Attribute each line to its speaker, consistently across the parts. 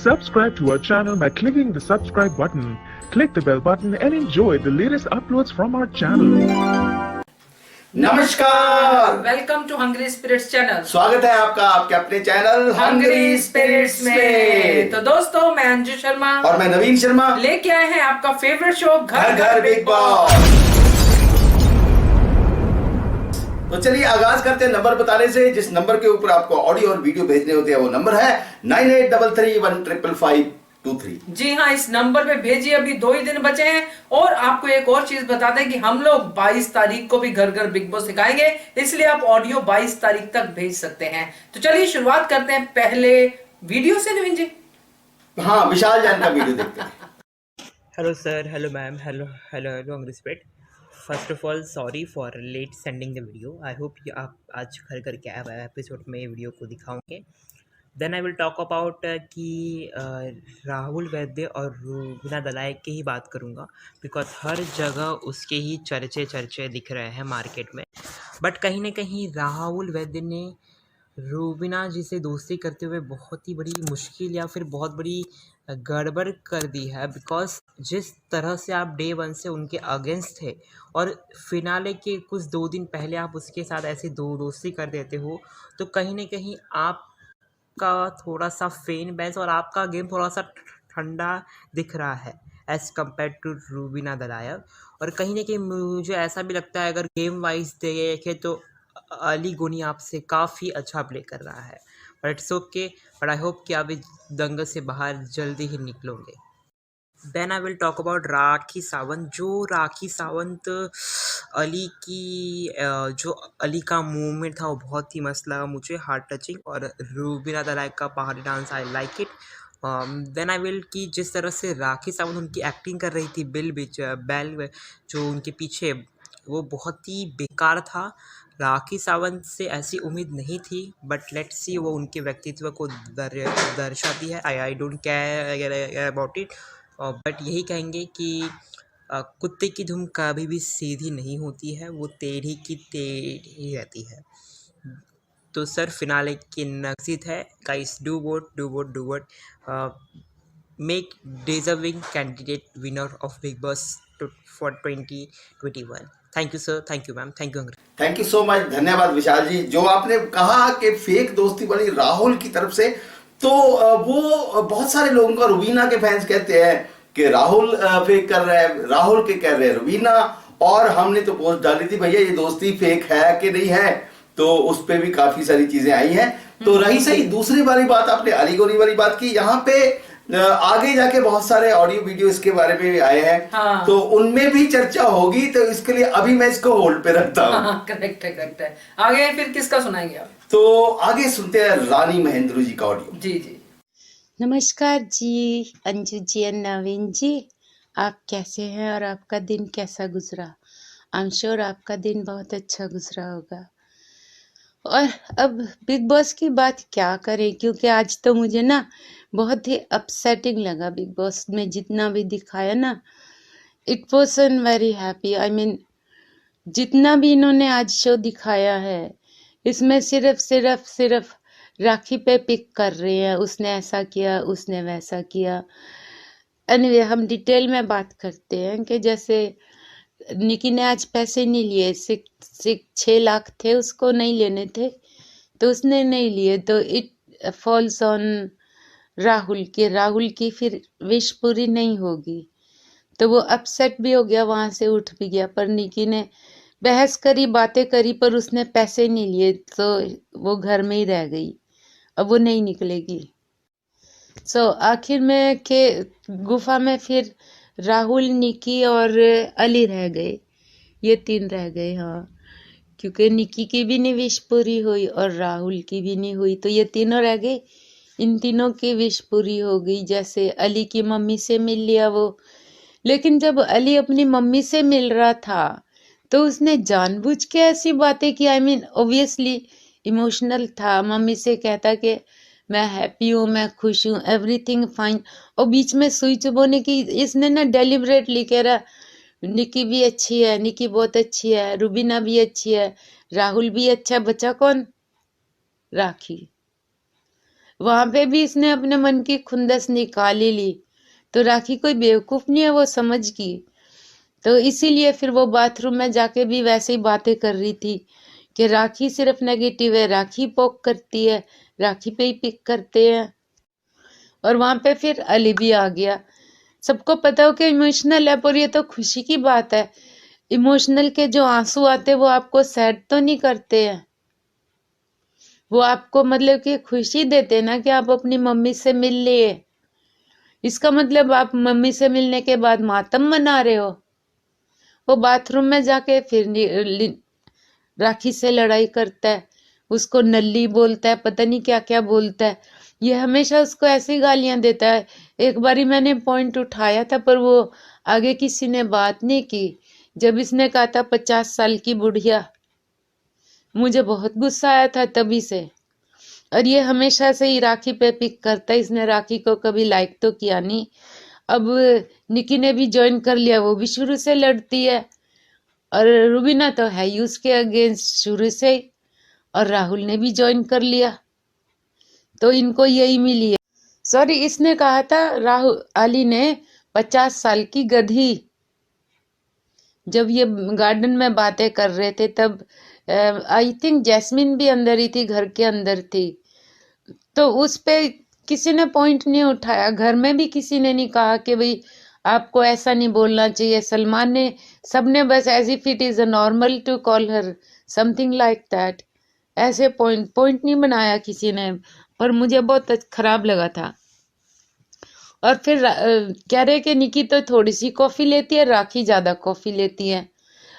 Speaker 1: Subscribe to our channel by clicking the subscribe button. Click the bell button and enjoy the latest uploads from our channel.
Speaker 2: नमस्कार,
Speaker 3: welcome to hungry spirits channel.
Speaker 2: स्वागत है आपका आपके अपने channel
Speaker 3: hungry spirits में। तो दोस्तों, मैं अंजू शर्मा
Speaker 2: और मैं नवीन शर्मा
Speaker 3: लेके आए हैं आपका फेवरेट शो
Speaker 2: घर घर बिग बॉस। तो चलिए आगाज करते हैं नंबर बताने से। जिस नंबर के ऊपर आपको ऑडियो और वीडियो भेजने होते हैं वो नंबर है 9833155523।
Speaker 3: जी हाँ, इस नंबर पे भेजिए। अभी 2 ही दिन बचे हैं। और आपको एक और चीज बता दें कि हम लोग 22 तारीख को भी घर घर बिग बॉस सिखाएंगे, इसलिए आप ऑडियो 22 तारीख तक भेज सकते हैं। तो चलिए शुरुआत करते हैं पहले वीडियो से। नवीन जी,
Speaker 2: हाँ, विशाल जान का वीडियो देखते हैं।
Speaker 4: Hello sir, hello ma'am, hello hello hello respect. First of all sorry for late sending the video. I hope कि आप आज घर करके एपिसोड में वीडियो को दिखाओगे। Then I will talk about कि राहुल वैद्य और रूबिना दलाई की ही बात करूँगा, बिकॉज हर जगह उसके ही चर्चे दिख रहे हैं मार्केट में। बट कहीं ना कहीं राहुल वैद्य ने रूबिना जी से दोस्ती करते हुए बहुत ही बड़ी मुश्किल या फिर बहुत बड़ी गड़बड़ कर दी है, बिकॉज जिस तरह से आप डे 1 से उनके अगेंस्ट थे और फिनाले के कुछ 2 दिन पहले आप उसके साथ ऐसी दोस्ती कर देते हो, तो कहीं ना कहीं आपका थोड़ा सा फैन बेस और आपका गेम थोड़ा सा ठंडा दिख रहा है एज़ कम्पेयर टू रूबिना दलायर। और कहीं ना कहीं मुझे ऐसा भी लगता है, अगर गेम वाइज देखें तो अली गोनी आपसे काफ़ी अच्छा प्ले कर रहा है। But it's okay, but I hope कि आप इस दंगल से बाहर जल्दी ही निकलोगे। Then I will talk about Rakhi Sawant. जो राखी सावंत अली की जो अली का मूवमेंट था वो बहुत ही मस्त लगा मुझे, हार्ट टचिंग। और रूबिना दलाई का Pahadi dance I like it. Then I will कि जिस तरह से राखी सावंत उनकी एक्टिंग कर रही थी बैल जो उनके पीछे, वो बहुत ही बेकार था। राखी सावंत से ऐसी उम्मीद नहीं थी, बट लेट्स सी वो उनके व्यक्तित्व को दर्शाती है। I don't care about it. But यही कहेंगे कि कुत्ते की धुन कभी भी सीधी नहीं होती है, वो टेढ़ी की टेढ़ी रहती है। तो सर फिनाले की नक्सित है, guys do vote make deserving candidate winner of big boss for 2021। Thank you sir, thank you ma'am, thank you.
Speaker 2: Thank you so much, धन्यवाद विशाल जी। जो आपने कहा कि फेक दोस्ती बनी राहुल की तरफ से, तो वो बहुत सारे लोगों का, रूबीना के फैंस कहते हैं कि राहुल फेक कर रहा है, राहुल के कह रहे हैं रूबीना। और हमने तो पोस्ट डाली थी भैया ये दोस्ती फेक है कि नहीं है, तो उस पे भी काफी सारी चीजें आई हैं। तो रही सही दूसरी वाली बात, आपने अली गोनी वाली बात की। यहाँ पे आगे जाके बहुत सारे ऑडियो वीडियो इसके बारे में आए हैं।
Speaker 3: हाँ।
Speaker 2: तो उनमें भी चर्चा होगी, तो इसके लिए अभी मैं इसको होल्ड पे रखता हूँ।
Speaker 3: हाँ, करेक्ट है। आगे फिर किसका सुनाएंगे आप?
Speaker 2: तो आगे सुनते हैं रानी महेंद्र जी का ऑडियो।
Speaker 3: जी।
Speaker 5: नमस्कार जी, अंजू जी और नवीन जी, आप कैसे हैं और आपका दिन कैसा गुजरा? आई एम श्योर आपका दिन बहुत अच्छा गुजरा होगा। और अब बिग बॉस की बात क्या करें, क्योंकि आज तो मुझे ना बहुत ही अपसेटिंग लगा। बिग बॉस में जितना भी दिखाया ना, it wasn't very happy. I mean जितना भी इन्होंने आज शो दिखाया है, इसमें सिर्फ राखी पे पिक कर रहे हैं, उसने ऐसा किया, उसने वैसा किया। एनीवे, हम डिटेल में बात करते हैं कि जैसे निकी ने आज पैसे नहीं लिए, 6 लाख थे, उसको नहीं लेने थे तो उसने नहीं लिए, तो इट फॉल्स ऑन राहुल की फिर विश पूरी नहीं होगी, तो वो अपसेट भी हो गया, वहां से उठ भी गया। पर निकी ने बहस करी, बातें करी, पर उसने पैसे नहीं लिए, तो वो घर में ही रह गई, अब वो नहीं निकलेगी। आखिर में के गुफा में फिर राहुल, निकी और अली रह गए, ये 3 रह गए। हाँ, क्योंकि निकी की भी नहीं विश पूरी हुई और राहुल की भी नहीं हुई, तो ये तीनों रह गए। इन तीनों की विश पूरी हो गई। जैसे अली की मम्मी से मिल लिया वो, लेकिन जब अली अपनी मम्मी से मिल रहा था तो उसने जानबूझ के ऐसी बातें की। आई मीन ऑब्वियसली इमोशनल था, मम्मी से कहता कि मैं हैप्पी हूँ, मैं खुश हूँ, एवरीथिंग फाइन, और बीच में सुई चुभोने की इसने ना डेलिबरेटली कह रहा निकी भी अच्छी है, निकी बहुत अच्छी है, रूबीना भी अच्छी है, राहुल भी अच्छा, बचा कौन? राखी। वहां पे भी इसने अपने मन की खुंदस निकाल ही ली। तो राखी कोई बेवकूफ नहीं है, वो समझ गई। तो इसीलिए फिर वो बाथरूम में जाके भी वैसे ही बातें कर रही थी कि राखी सिर्फ नेगेटिव है, राखी पोक करती है, राखी पे ही पिक करते हैं। और वहां पे फिर अली भी आ गया। सबको पता हो कि इमोशनल है, पर ये तो खुशी की बात है। इमोशनल के जो आंसू आते वो आपको सैड तो नहीं करते हैं, वो आपको मतलब कि खुशी देते ना कि आप अपनी मम्मी से मिल लिए। इसका मतलब आप मम्मी से मिलने के बाद मातम मना रहे हो। वो बाथरूम में जाके फिर राखी से लड़ाई करता है, उसको नल्ली बोलता है, पता नहीं क्या क्या बोलता है। ये हमेशा उसको ऐसी गालियां देता है। एक बारी मैंने पॉइंट उठाया था पर वो आगे किसी ने बात नहीं की। जब इसने कहा था 50 साल की बुढ़िया, मुझे बहुत गुस्सा आया था तभी से। और ये हमेशा से ही राखी पे पिक करता है। इसने राखी को कभी लाइक तो किया नहीं। अब निकी ने भी ज्वाइन कर लिया, वो भी शुरू से लड़ती है। और रुबीना तो है ही उसके अगेंस्ट शुरू से ही। और राहुल ने भी ज्वाइन कर लिया, तो इनको यही मिली है। सॉरी, इसने कहा था राहुल अली ने 50 साल की गधी। जब ये गार्डन में बातें कर रहे थे तब आई थिंक जैस्मिन भी अंदर ही थी, घर के अंदर थी। तो उस पे किसी ने पॉइंट नहीं उठाया, घर में भी किसी ने नहीं कहा कि भाई आपको ऐसा नहीं बोलना चाहिए। सलमान ने, सबने बस as if it is a normal to call her something like that, ऐसे पॉइंट नहीं बनाया किसी ने। पर मुझे बहुत खराब लगा था। और फिर कह रहे कि निकी तो थोड़ी सी कॉफी लेती है, राखी ज्यादा कॉफी लेती है।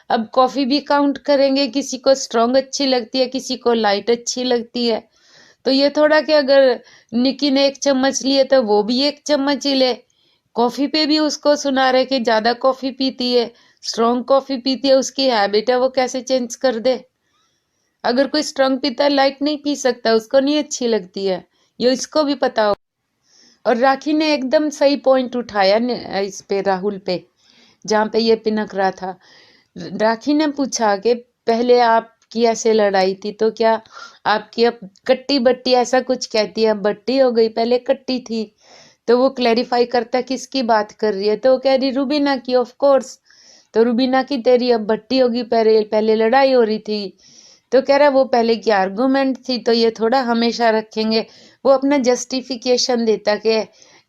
Speaker 5: अब कॉफी भी काउंट करेंगे, किसी को स्ट्रॉन्ग अच्छी लगती है, किसी को लाइट अच्छी लगती है। तो ये थोड़ा कि अगर निकी ने 1 चम्मच लिए तो वो भी 1 चम्मच ही ले। कॉफी पे भी उसको सुना रहे कि ज्यादा कॉफी पीती है, स्ट्रॉन्ग कॉफी पीती है, उसकी हैबिट है, वो कैसे चेंज कर दे। अगर कोई स्ट्रॉन्ग पीता है, लाइट नहीं पी सकता, उसको नहीं अच्छी लगती है, ये इसको भी पता हो। और राखी ने एकदम सही पॉइंट उठाया इस पे, राहुल पे, जहाँ पे ये पिनक रहा था। राखी ने पूछा कि पहले आपकी ऐसे लड़ाई थी तो क्या आपकी अब कट्टी बट्टी ऐसा कुछ कहती है, अब बट्टी हो गई, पहले कट्टी थी। तो वो क्लैरिफाई करता किसकी बात कर रही है, तो वो कह रही रुबीना की, ऑफ कोर्स। तो रुबीना की तेरी अब बट्टी होगी, पहले लड़ाई हो रही थी। तो कह रहा वो पहले की आर्गुमेंट थी, तो ये थोड़ा हमेशा रखेंगे। वो अपना जस्टिफिकेशन देता कि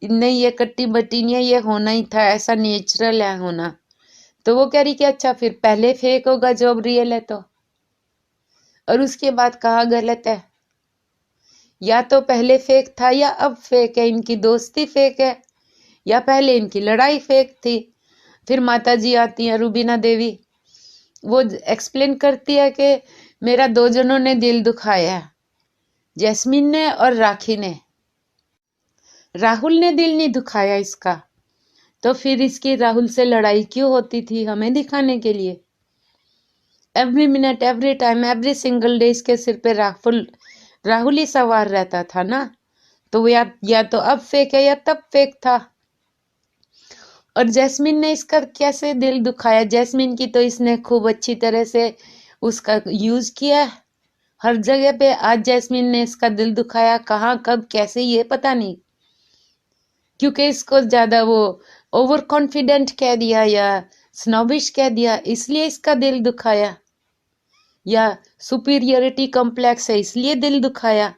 Speaker 5: नहीं ये कट्टी बट्टी नहीं है, ये होना ही था, ऐसा नेचुरल है होना। तो वो कह रही कि अच्छा फिर पहले फेक होगा जो अब रियल है तो। और उसके बाद कहा गलत है, या तो पहले फेक था या अब फेक है, इनकी दोस्ती फेक है, या पहले इनकी लड़ाई फेक थी। फिर माता जी आती हैं, रुबीना देवी, वो एक्सप्लेन करती है कि मेरा 2 जनों ने दिल दुखाया, जैस्मिन ने और राखी ने, राहुल ने दिल नहीं दुखाया इसका। तो फिर इसकी राहुल से लड़ाई क्यों होती थी, हमें दिखाने के लिए। Every minute, every time, every single day इसके सिर पे राहुल ही सवार रहता था ना। तो वो या तो अब फेक है या तब फेक था। और जैस्मिन ने इसका कैसे दिल दुखाया, जैस्मिन की तो इसने खूब अच्छी तरह से उसका यूज किया हर जगह पे। आज जैस्मिन ने इसका दिल दुखाया, कहाँ कब कैसे ये पता नहीं, क्योंकि इसको ज्यादा वो ओवर कॉन्फिडेंट कह दिया या स्नोबिश कह दिया, इसलिए इसका दिल दुखाया, या सुपीरियरिटी कॉम्प्लेक्स है इसलिए दिल दुखाया।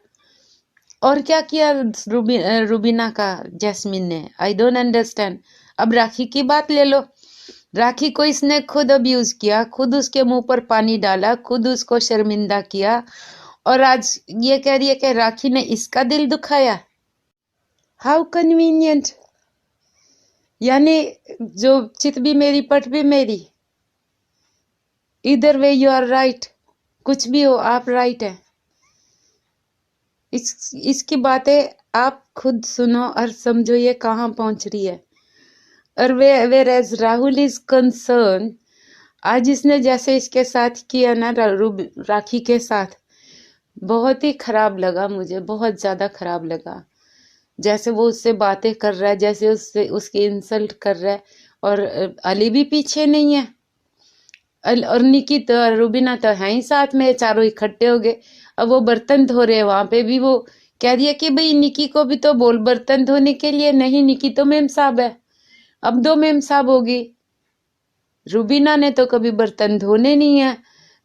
Speaker 5: और क्या किया रुबीना का जैस्मिन ने, आई डोंट अंडरस्टैंड। अब राखी की बात ले लो, राखी को इसने खुद अब्यूज किया, खुद उसके मुंह पर पानी डाला, खुद उसको शर्मिंदा किया, और आज ये कह रही है कि राखी ने इसका दिल दुखाया। How convenient. यानी जो चित भी मेरी पट भी मेरी, इधर वे यू आर राइट, कुछ भी हो आप राइट है। इसकी बातें आप खुद सुनो और समझो ये कहाँ पहुंच रही है। और where as Rahul is concern, आज इसने जैसे इसके साथ किया ना राखी के साथ, बहुत ही खराब लगा मुझे, बहुत ज्यादा खराब लगा। जैसे वो उससे बातें कर रहा है, जैसे उससे उसकी इंसल्ट कर रहा है, और अली भी पीछे नहीं है, और निकी तो रुबीना तो है ही साथ में, चारों इकट्ठे हो गए। अब वो बर्तन धो रहे हैं, वहां पे भी वो कह दिया कि भाई निकी को भी तो बोल बर्तन धोने के लिए। नहीं, निकी तो मेम साहब है। अब 2 मेम साहब होगी। रूबीना ने तो कभी बर्तन धोने नहीं है,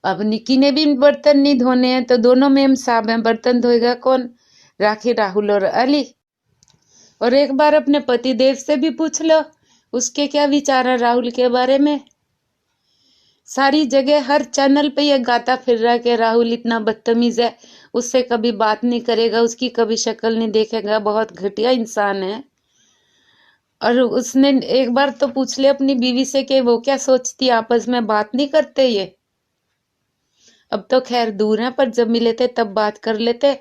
Speaker 5: अब निकी ने भी बर्तन नहीं धोने हैं, तो दोनों मेम साहब हैं। बर्तन धोएगा कौन? राखी, राहुल और अली। और एक बार अपने पति देव से भी पूछ लो, उसके क्या विचार है राहुल के बारे में। सारी जगह हर चैनल पे ये गाता फिर रहा है कि राहुल इतना बदतमीज है, उससे कभी बात नहीं करेगा, उसकी कभी शक्ल नहीं देखेगा, बहुत घटिया इंसान है। और उसने एक बार तो पूछ ले अपनी बीवी से कि वो क्या सोचती, आपस में बात नहीं करते ये। अब तो खैर दूर हैं, पर जब मिले थे तब बात कर लेते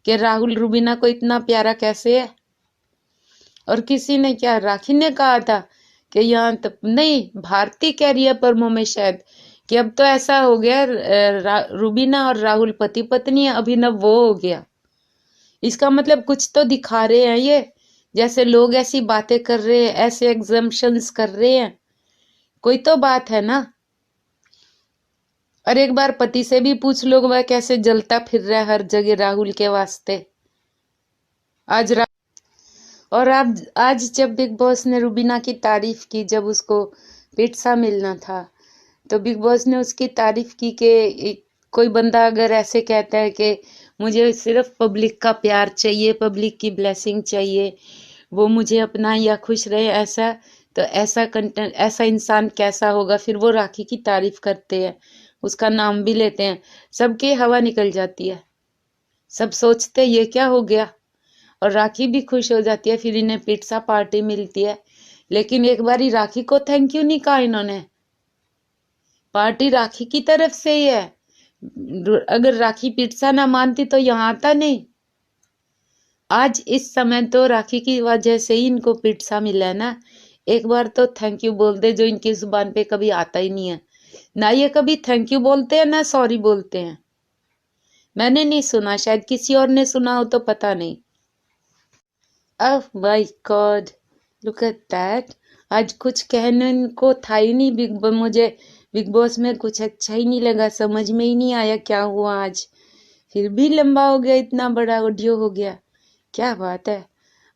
Speaker 5: कि राहुल रूबीना को इतना प्यारा कैसे है। और किसी ने क्या, राखी ने कहा था कि यहाँ तो नहीं, भारती कह रही है परमो में शायद, कि अब तो ऐसा हो गया रूबीना और राहुल पति पत्नी है, अभिनव वो हो गया। इसका मतलब कुछ तो दिखा रहे हैं ये, जैसे लोग ऐसी बातें कर रहे हैं, ऐसे एग्जम्पशंस कर रहे हैं, कोई तो बात है ना। और एक बार पति से भी पूछ लो, वह कैसे जलता फिर रहा है हर जगह राहुल के वास्ते। आज जब बिग बॉस ने रूबीना की तारीफ की, जब उसको पिज्जा मिलना था, तो बिग बॉस ने उसकी तारीफ की कि कोई बंदा अगर ऐसे कहता है कि मुझे सिर्फ पब्लिक का प्यार चाहिए, पब्लिक की ब्लेसिंग चाहिए, वो मुझे अपना या खुश रहे, ऐसा तो ऐसा कंटेंट, ऐसा इंसान कैसा होगा। फिर वो राखी की तारीफ करते हैं, उसका नाम भी लेते हैं, सबकी हवा निकल जाती है, सब सोचते ये क्या हो गया। और राखी भी खुश हो जाती है, फिर इन्हें पिज्जा पार्टी मिलती है। लेकिन एक बारी राखी को थैंक यू नहीं कहा इन्होंने, पार्टी राखी की तरफ से ही है। अगर राखी पिज्जा ना मानती तो यहाँ आता नहीं। आज इस समय तो राखी की वजह से ही इनको पिज्जा मिला है ना। एक बार तो थैंक यू बोल दे, जो इनकी जुबान पे कभी आता ही नहीं है। ना ये कभी थैंक यू बोलते हैं, ना सॉरी बोलते हैं। मैंने नहीं सुना, शायद किसी और ने सुना हो तो पता नहीं। Oh my God, look at that. आज कुछ कहने को था ही नहीं। मुझे बिग बॉस में कुछ अच्छा ही नहीं लगा, समझ में ही नहीं आया क्या हुआ आज। फिर भी लंबा हो गया, इतना बड़ा ऑडियो हो गया, क्या बात है।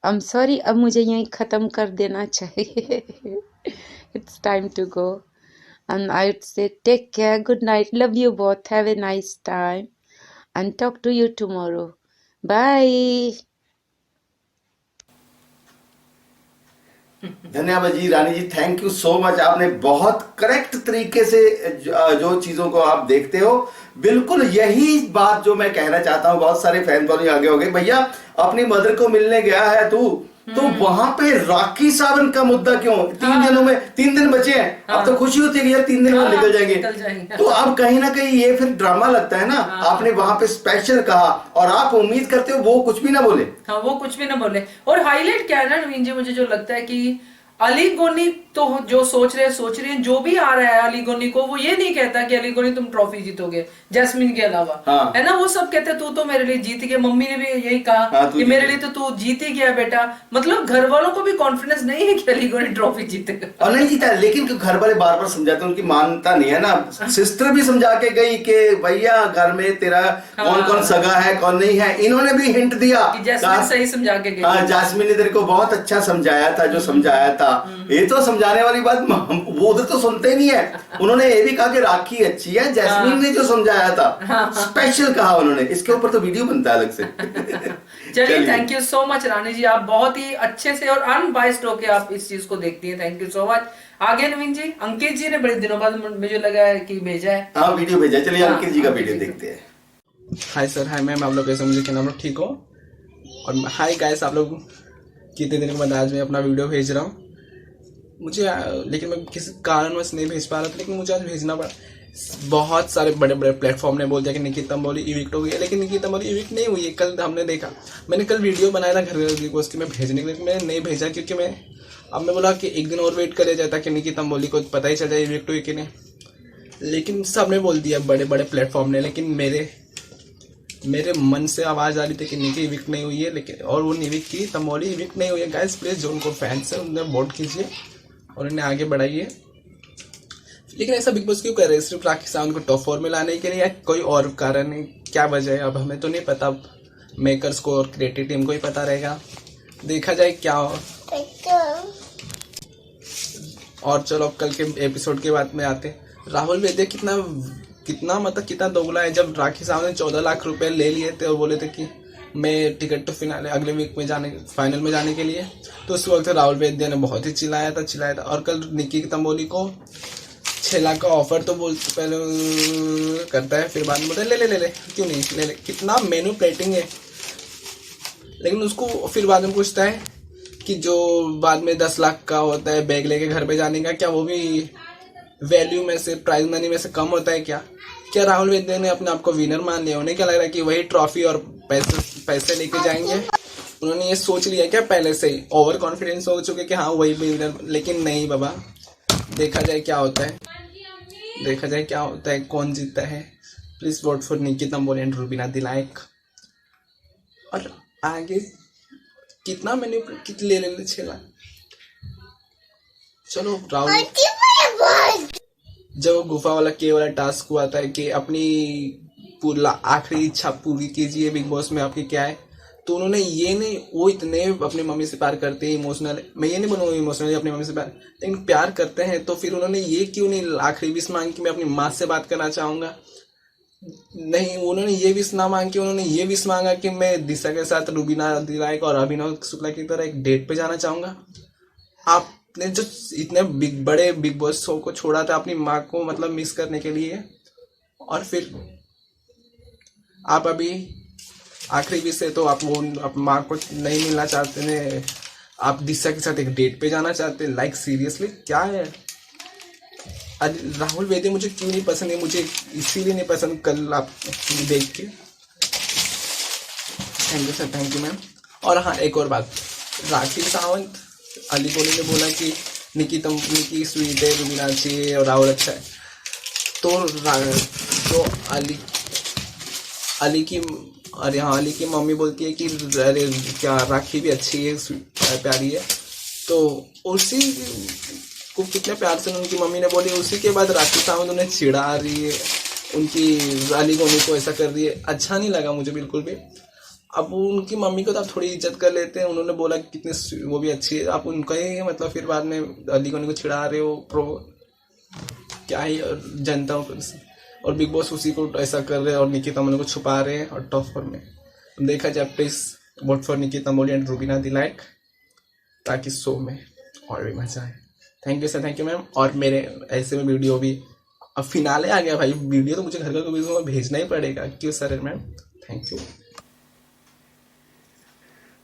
Speaker 5: आई एम सॉरी, अब मुझे यहीं ख़त्म कर देना चाहिए। It's time to go and I would say take care, good night, love you both, have a nice time and talk to you tomorrow, bye.
Speaker 2: धन्यवाद जी Rani ji, thank you so much. आपने बहुत करेक्ट तरीके से जो चीजों को आप देखते हो, बिल्कुल यही बात जो मैं कहना चाहता हूँ। बहुत सारे फैन फॉलोइंग आगे हो गए, भैया अपनी मदर को मिलने गया है तू, तो वहां पे राखी सावन का मुद्दा क्यों? 3 दिनों में 3 दिन बचे हैं, अब तो खुशी होती है कि यार 3 दिन में निकल जाएंगे। तो अब कहीं ना कहीं ये फिर ड्रामा लगता है ना। आपने वहां पे स्पेशल कहा और आप उम्मीद करते हो वो कुछ भी ना बोले।
Speaker 3: हाँ, वो कुछ भी ना बोले। और हाईलाइट क्या है ना नवीन जी, मुझे जो लगता है कि अली गोनी तो जो सोच रहे हैं, जो भी आ रहा है अली गोनी को, वो ये नहीं कहता कि अली गोनी तुम ट्रॉफी जीतोगे जैस्मिन के अलावा।
Speaker 2: हाँ।
Speaker 3: है ना, वो सब कहते हैं तू तो मेरे लिए जीत गया। मम्मी ने भी यही कहा कि मेरे लिए तो तू जीत ही गया बेटा। मतलब घर वालों को भी कॉन्फिडेंस नहीं है कि अली गोनी ट्रॉफी जीतेगा।
Speaker 2: और नहीं जीता, लेकिन घर वाले बार बार समझाते, उनकी मानता नहीं है ना। सिस्टर भी समझा के गई कि भैया घर में तेरा कौन कौन सगा है कौन नहीं है। इन्होंने भी हिंट दिया
Speaker 3: कि जैस्मिन सही समझा के गई।
Speaker 2: हाँ, जैस्मिन ने तेरे को बहुत अच्छा समझाया था, जो समझाया था। ये तो समझाने वाली बात वो उधर तो सुनते ही नहीं है। उन्होंने ये भी कहा कि राखी अच्छी है, जैस्मिन ने जो समझाया था स्पेशल कहा उन्होंने। इसके ऊपर तो वीडियो बनता है अलग से।
Speaker 3: चलिए, थैंक यू सो मच रानी जी, आप बहुत ही अच्छे से और अनबाइस्ड होके आप इस चीज को देखती हैं। Thank you so much. आगे नवीन जी, अंकित जी ने बड़े दिनों बाद मुझे लगा है कि भेजा है।
Speaker 2: हाँ, वीडियो भेजा। चलिए अंकित जी का वीडियो देखते हैं।
Speaker 6: हाय सर, हाय मैम, आप लोग कैसे? मुझे क्या नाम, लोग ठीक हो? और हाय गाइस, आप लोग कितने दिन के बाद आज मैं अपना वीडियो भेज रहा हूँ। मुझे लेकिन मैं किसी कारणवश नहीं भेज पा रहा था, लेकिन मुझे आज भेजना पड़ा। बहुत सारे बड़े बड़े प्लेटफॉर्म ने बोल दिया कि निकी तंबोली इविक्ट हो गई है, लेकिन निकी तंबोली इविक्ट नहीं हुई है। कल हमने देखा, मैंने कल वीडियो बनाया था घर को उसकी मैं भेजने के लिए, मैंने नहीं भेजा क्योंकि मैं बोला कि एक दिन और वेट कर लिया जाता कि निकी तंबोली को पता ही चल जाए इविक्ट हुई कि नहीं। लेकिन सबने बोल दिया, बड़े बड़े प्लेटफॉर्म ने। लेकिन मेरे मन से आवाज़ आ रही थी कि निकी इविक्ट नहीं हुई है, लेकिन और वो निकी तंबोली इविक्ट नहीं हुई है। गाइस प्लीज़, जो उनको फैंस है उन्हें वोट कीजिए और उन्हें आगे बढ़ाइए। लेकिन ऐसा बिग बॉस क्यों कर रहे हैं? सिर्फ राखी सावंत को टॉप 4 में लाने के लिए या कोई और कारण है? क्या वजह है? अब हमें तो नहीं पता। मेकर्स को और क्रिएटिव टीम को ही पता रहेगा। देखा जाए क्या हो। और चलो कल के एपिसोड के बाद में आते। राहुल वैद्य कितना कितना दोगला है। जब राखी साहब ने 14 लाख रुपए ले लिए थे और बोले थे कि मैं टिकट तो फिनाले अगले वीक में फाइनल में जाने के लिए, तो उस वक्त राहुल वैद्य ने बहुत ही चिल्लाया था। और कल निक्की तंबोली को 6 लाख का ऑफर तो पहले करता है, फिर बाद में बोलता है ले क्यों नहीं ले। कितना मैनिपुलेटिंग है। लेकिन उसको फिर बाद में पूछता है कि जो बाद में 10 लाख का होता है बैग लेके घर पे जाने का, क्या वो भी वैल्यू में से, प्राइज मनी में से कम होता है क्या राहुल वैद्य ने अपने आप को विनर मान लिया? उन्हें क्या लग रहा है कि वही ट्रॉफी और पैसे लेके जाएंगे? उन्होंने ये सोच लिया क्या पहले से ही? ओवर कॉन्फिडेंस हो चुके कि हाँ वही विनर। लेकिन नहीं बाबा, देखा जाए क्या होता है, कौन जीतता है। Please vote for Nikki Tamboli and Rubina Dilaik. और आगे कितना मैंने ले 6 लाख। चलो राहुल, जब गुफा वाला के वाला टास्क हुआ था कि अपनी पूरा आखिरी इच्छा पूरी कीजिए बिग बॉस में, आपकी क्या है, तो उन्होंने ये नहीं, वो इतने अपनी मम्मी से प्यार करते हैं इमोशनल, मैं ये नहीं बनूंगा इमोशनली अपनी मम्मी से प्यार, लेकिन प्यार करते हैं, तो फिर उन्होंने ये क्यों नहीं आखिरी विश मांगी कि मैं अपनी माँ से बात करना चाहूंगा? नहीं, उन्होंने ये विश ना मांग के उन्होंने ये विश मांगा कि मैं दिशा के साथ रूबीना दिलायक और अभिनव शुक्ला की तरह एक डेट पे जाना चाहूंगा। आपने जो इतने बड़े बिग बॉस शो को छोड़ा था अपनी माँ को मतलब मिस करने के लिए, और फिर आप अभी आखिरी विश है तो आप माँ को नहीं मिलना चाहते ने, आप दिशा के साथ एक डेट पे जाना चाहते। लाइक सीरियसली क्या है? राहुल वैद्य मुझे क्यों नहीं पसंद है? मुझे इसीलिए नहीं पसंद कल आप देख के। Thank you sir, thank you ma'am. और हाँ, एक और बात, राखी सावंत अली कोहली ने बोला कि निक्की स्वीट है, रूबीना अच्छी है और राहुल अच्छा है, तो अली की मम्मी बोलती है कि अरे क्या राखी भी अच्छी है, प्यारी है, तो उसी को कितने प्यार से उनकी मम्मी ने बोली, उसी के बाद राखी सावंत उन्हें चिढ़ा रही है, उनकी अली कोहली को ऐसा कर रही है। अच्छा नहीं लगा मुझे बिल्कुल भी। अब उनकी मम्मी को तो आप थोड़ी इज्जत कर लेते हैं, उन्होंने बोला कि कितने वो भी अच्छी है, आप उनका ही मतलब फिर बाद में अली कोहली को चिढ़ा रहे हो। क्या ही जनता और बिग बॉस उसी को ऐसा कर रहे हैं और निक्की तंबोली को छुपा रहे हैं। और टॉप फोर में देखा जाए, please vote for Nikki Tamboli and Rubina Dilaik, ताकि शो में और भी मजा आए। Thank you sir, thank you ma'am. और मेरे ऐसे में वीडियो भी अब फिनाले आ गया भाई, वीडियो तो मुझे घर का वीडियो में भेजना ही पड़ेगा। क्यों sir ma'am, thank you.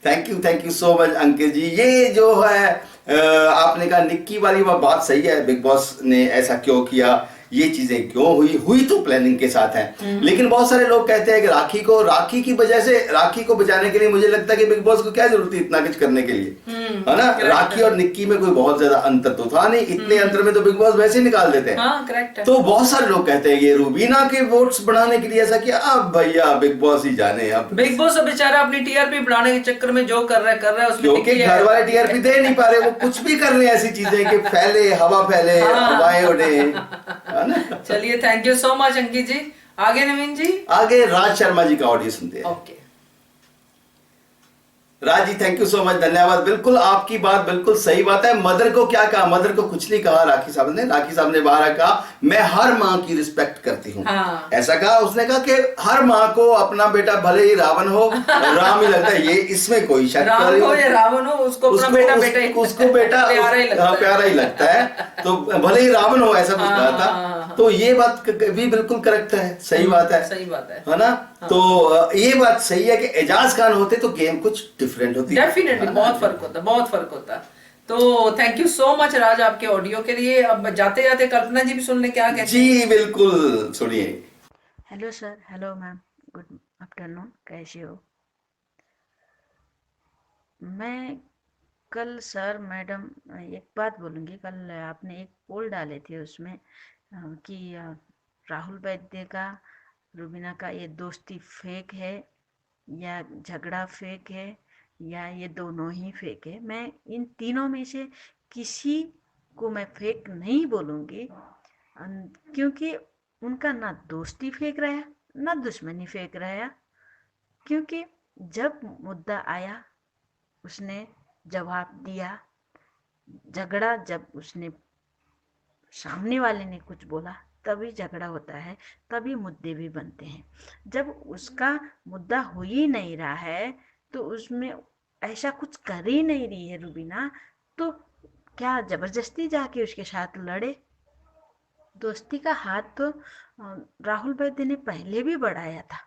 Speaker 2: Thank you so much Ankit ji. ये जो है आपने कहा निक्की वाली बात सही है, बिग बॉस ने ऐसा क्यों किया, ये चीजें क्यों हुई तो प्लानिंग के साथ है। लेकिन बहुत सारे लोग कहते हैं कि राखी की वजह से, राखी को बचाने के लिए मुझे लगता है कि बिग बॉस को क्या जरूरत है इतना कुछ करने के लिए, है ना। राखी और निक्की में कोई बहुत ज्यादा अंतर तो था नहीं, इतने अंतर में तो बिग बॉस वैसे ही निकाल देते हैं।
Speaker 3: हाँ, करेक्ट है।
Speaker 2: तो बहुत सारे लोग कहते हैं ये रूबीना के वोट्स बढ़ाने के लिए ऐसा किया। अब भैया बिग बॉस ही जाने, अब
Speaker 3: बिग बॉस बेचारा अपनी टीआरपी बढ़ाने के चक्कर में जो कर रहा है उसमें
Speaker 2: क्योंकि घर वाले टीआरपी दे नहीं पा रहे, वो कुछ भी कर रहे हैं ऐसी चीजें कि फैले, हवा फैले, हवाएं उड़े, है ना।
Speaker 3: चलिए, thank you so much Ankit जी। आगे नवीन जी,
Speaker 2: आगे राज शर्मा जी का ऑडियो सुनते हैं।
Speaker 3: Okay
Speaker 2: Raj ji, thank you so much, धन्यवाद। बिल्कुल आपकी बात बिल्कुल सही बात है। मदर को क्या कहा? मदर को कुछ नहीं कहा राखी साहब ने बाहर कहा मैं हर माँ की रिस्पेक्ट करती हूँ।
Speaker 3: हाँ।
Speaker 2: ऐसा कहा उसने, कहा कि हर माँ को अपना बेटा भले ही रावण हो राम ही लगता है, ये इसमें कोई शक
Speaker 3: राम हो या रावण हो, उसको अपना बेटा
Speaker 2: प्यारा ही लगता है, तो भले ही रावण हो, ऐसा कुछ कहा था। तो ये बात भी बिल्कुल करेक्ट है, सही बात है ना। तो ये बात सही है कि एजाज खान होते तो गेम कुछ डिफरेंट होती,
Speaker 3: डेफिनेटली बहुत फर्क होता। तो थैंक यू सो मच राज आपके ऑडियो के लिए। अब जाते जाते कल्पना जी भी सुन ले क्या कहते हैं।
Speaker 2: जी बिल्कुल, सुनिए।
Speaker 7: Hello sir, hello ma'am, good afternoon, कैसे हो? मैं कल सर मैडम एक बात बोलूँगी, कल आपने एक पोल डाले थे उसमें कि राहुल वैद्य का रूबीना का ये दोस्ती फेक है या झगड़ा फेक है या ये दोनों ही फेक है। मैं इन तीनों में से किसी को मैं फेक नहीं बोलूँगी, क्योंकि उनका ना दोस्ती फेक रहा ना दुश्मनी फेक रहा, क्योंकि जब मुद्दा आया उसने जवाब दिया। झगड़ा जब उसने सामने वाले ने कुछ बोला तभी झगड़ा होता है, तभी मुद्दे भी बनते हैं। जब उसका मुद्दा हो ही नहीं रहा है तो उसमें ऐसा कुछ कर ही नहीं रही है रुबीना, तो क्या जबरदस्ती जाके उसके साथ लड़े? दोस्ती का हाथ तो राहुल वैद्य ने पहले भी बढ़ाया था,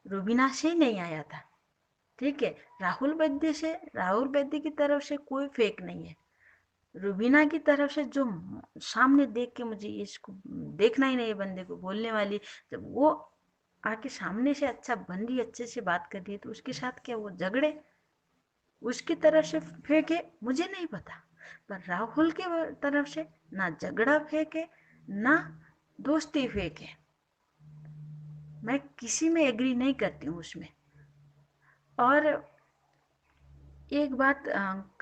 Speaker 7: रुबीना से ही नहीं आया था। ठीक है, राहुल वैद्य की तरफ से कोई फेक नहीं है। रुबीना की तरफ से जो सामने देख के मुझे इसको देखना ही नहीं है, बंदे को बोलने वाली, जब वो आके सामने से अच्छा बन रही, अच्छे से बात कर रही है, तो उसके साथ क्या वो झगड़े? उसकी तरफ से फेंके मुझे नहीं पता, पर राहुल के तरफ से ना झगड़ा फेंके ना दोस्ती फेंके। मैं किसी में एग्री नहीं करती हूँ उसमें। और एक बात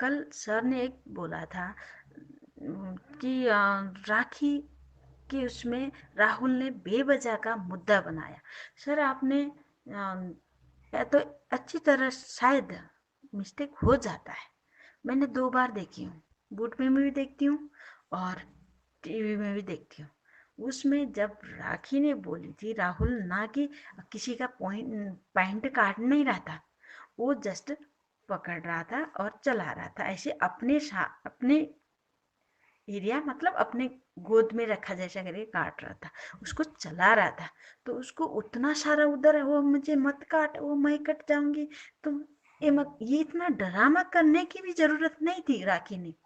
Speaker 7: कल सर ने एक बोला था कि राखी कि उसमें राहुल ने बेवजह का मुद्दा बनाया। सर आपने या तो अच्छी तरह शायद मिस्टेक हो जाता है, मैंने 2 बार देखी हूँ, बूट में भी देखती हूँ और टीवी में भी देखती हूँ। उसमें जब राखी ने बोली थी राहुल ना कि किसी का पैंट काट नहीं रहा था, वो जस्ट पकड़ रहा था और चला रहा था, ऐसे अपने एरिया मतलब अपने गोद में रखा जैसा करके काट रहा था, उसको चला रहा था। तो उसको उतना सारा उधर वो मुझे मत काट, वो मैं कट जाऊंगी, तो ये इतना ड्रामा करने की भी जरूरत नहीं थी।